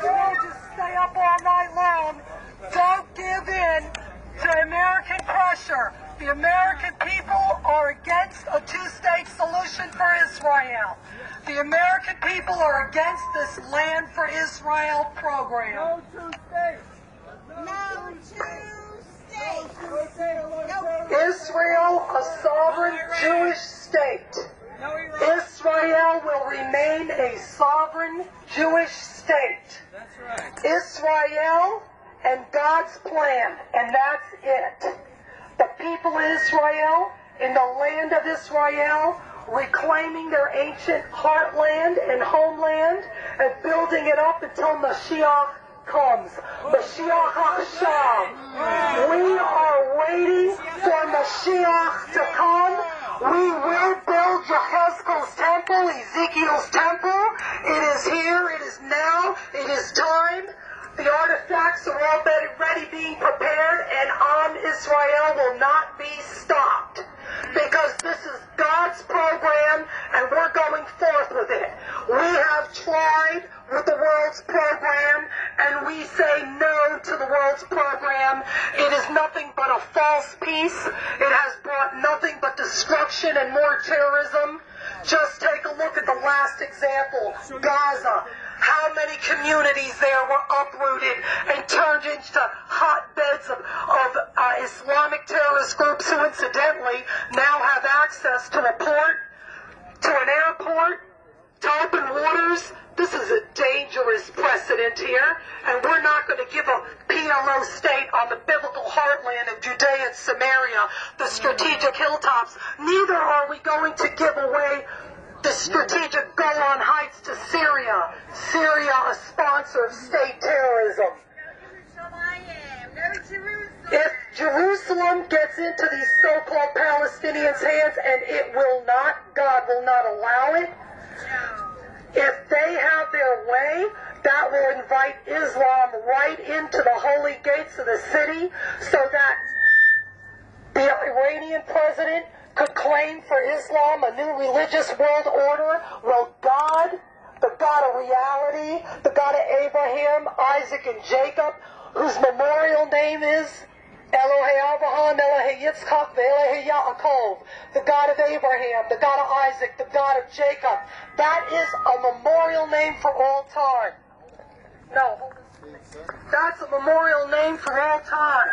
Don't just stay up all night long. Don't give in to American pressure. The American people are against a two-state solution for Israel. The American people are against this Land for Israel program. No two states. No two states. Israel, a sovereign Jewish state. Israel will remain a sovereign Jewish state. That's right. Israel and God's plan, and that's it. The people of Israel, in the land of Israel, reclaiming their ancient heartland and homeland and building it up until Mashiach comes. Mashiach HaShav. We are waiting for Mashiach to come. We will build Yehezkel's temple, Ezekiel's temple. It is here. It is now. It is time. The artifacts are already being prepared, and on Israel will not be stopped. Because this is God's program, and we're going forth with it. We have tried with the world's program, and we say no to the world's program. It is nothing but a false peace. It has brought nothing but destruction and more terrorism. Just take a look at the last example, Gaza. How many communities there were uprooted and turned into hotbeds of Islamic terrorist groups who incidentally now have access to a port, to an airport, to open waters. This is a dangerous precedent here, and we're not going to give a PLO state on the biblical heartland of Judea and Samaria, the strategic hilltops. Neither are we going to give away the strategic Golan Heights to Syria. Syria, a sponsor of state terrorism. If Jerusalem gets into these so-called Palestinians' hands, and it will not, God will not allow it, if they have their way, that will invite Islam right into the holy gates of the city, so that the Iranian president could claim for Islam a new religious world order. Well, God, the God of reality, the God of Abraham, Isaac, and Jacob, whose memorial name is Elohei Avraham, Elohei Yitzchak, Elohei Yaakov, the God of Abraham, the God of Isaac, the God of Jacob. That is a memorial name for all time. No, that's a memorial name for all time.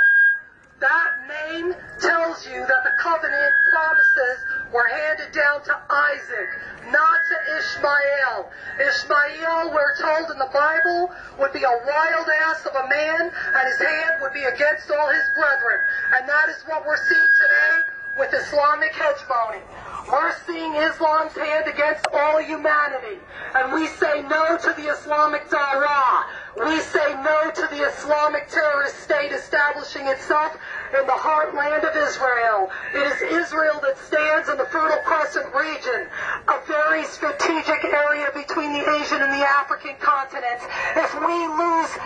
That name tells you that the covenant promises were handed down to Isaac, not to Ishmael. Ishmael, we're told in the Bible, would be a wild ass of a man, and his hand would be against all his brethren. And that is what we're seeing today with Islamic hegemony. We're seeing Islam's hand against all humanity. And we say no to the Islamic Dawah. We say no to the Islamic terrorist state establishing itself in the heartland of Israel. It is Israel that stands in the Fertile Crescent region, a very strategic area between the Asian and the African continents. If we lose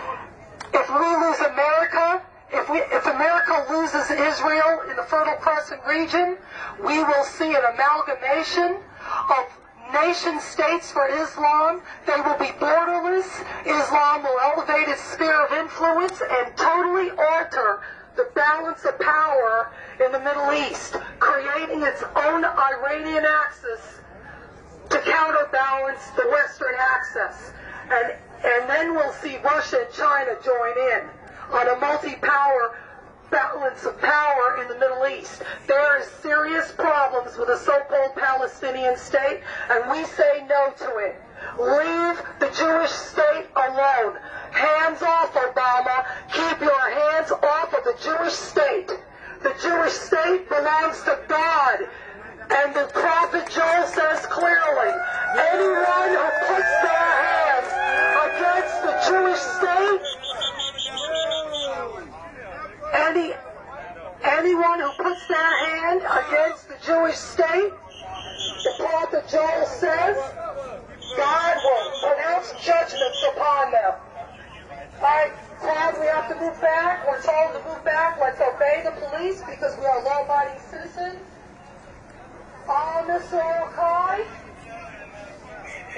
America, if America loses Israel in the Fertile Crescent region, we will see an amalgamation of nation-states for Islam. They will be borderless. Islam will elevate its sphere of influence and totally alter the balance of power in the Middle East, creating its own Iranian axis to counterbalance the Western axis. And then we'll see Russia and China join in on a multi-power balance of power in the Middle East. There are serious problems with the so-called Palestinian state, and we say no to it. Leave the Jewish state alone. Hands off, Obama. Keep your hands off of the Jewish state. The Jewish state belongs to God. And the prophet Joel says clearly, anyone who puts their hands against the Jewish state, anyone who puts their hand against the Jewish state, the prophet Joel says, God will pronounce judgments upon them. Alright, Todd, we have to move back. We're told to move back. Let's obey the police because we are law-abiding citizens. Follow Mr. Okai.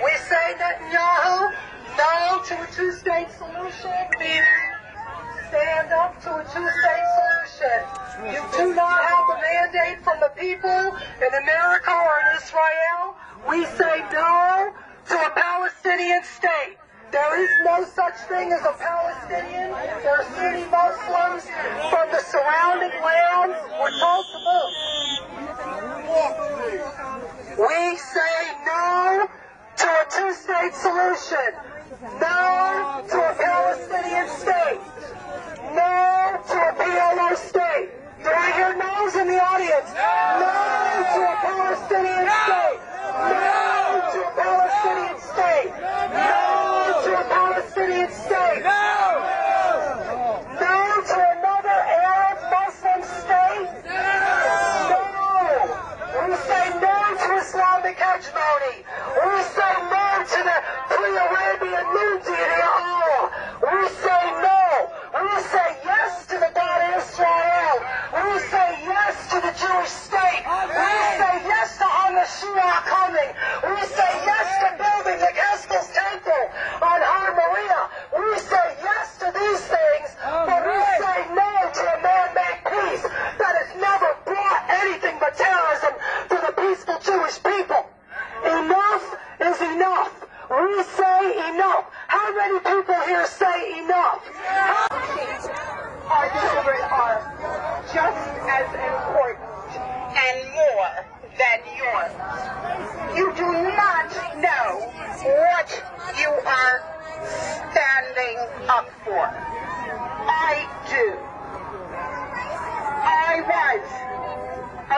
We say Netanyahu, No to a two-state solution means stand up to a two-state solution. You do not have the mandate from the people in America or in Israel. We say no to a Palestinian state. There is no such thing as a Palestinian. There are Sunni Muslims from the surrounding lands. We're told to move. We say no to a two-state solution. No to a Palestinian state. No to a PLO state. Do I hear no's in the audience? No to a Palestinian state. No to a Palestinian state. No to a Palestinian state. No to another Arab Muslim state. No. We say no to Islamic hegemony. We say no to the pre-Arabian moon deity Allah. We say no. We say yes to the God Israel. We say yes to the Jewish state. We say yes to HaMashiach coming. We say yes to building the Gospel's temple on Har Maria. We say yes to these things, but we say no to a man-made peace that has never brought anything but terrorism to the peaceful Jewish people. Enough is enough. We say enough. How many people here say enough? Our children are just as important and more than yours. You do not know what you are standing up for. I do. I was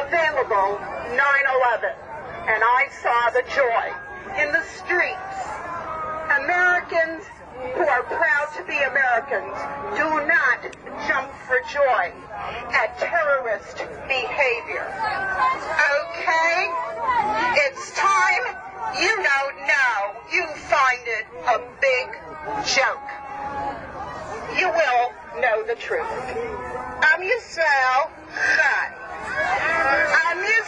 available 9/11, and I saw the joy in the streets. Americans who are proud to be Americans do not jump for joy at terrorist behavior. Okay? It's time you don't know. You find it a big joke. You will know the truth. I'm Yisrael Chai. I'm Yisrael.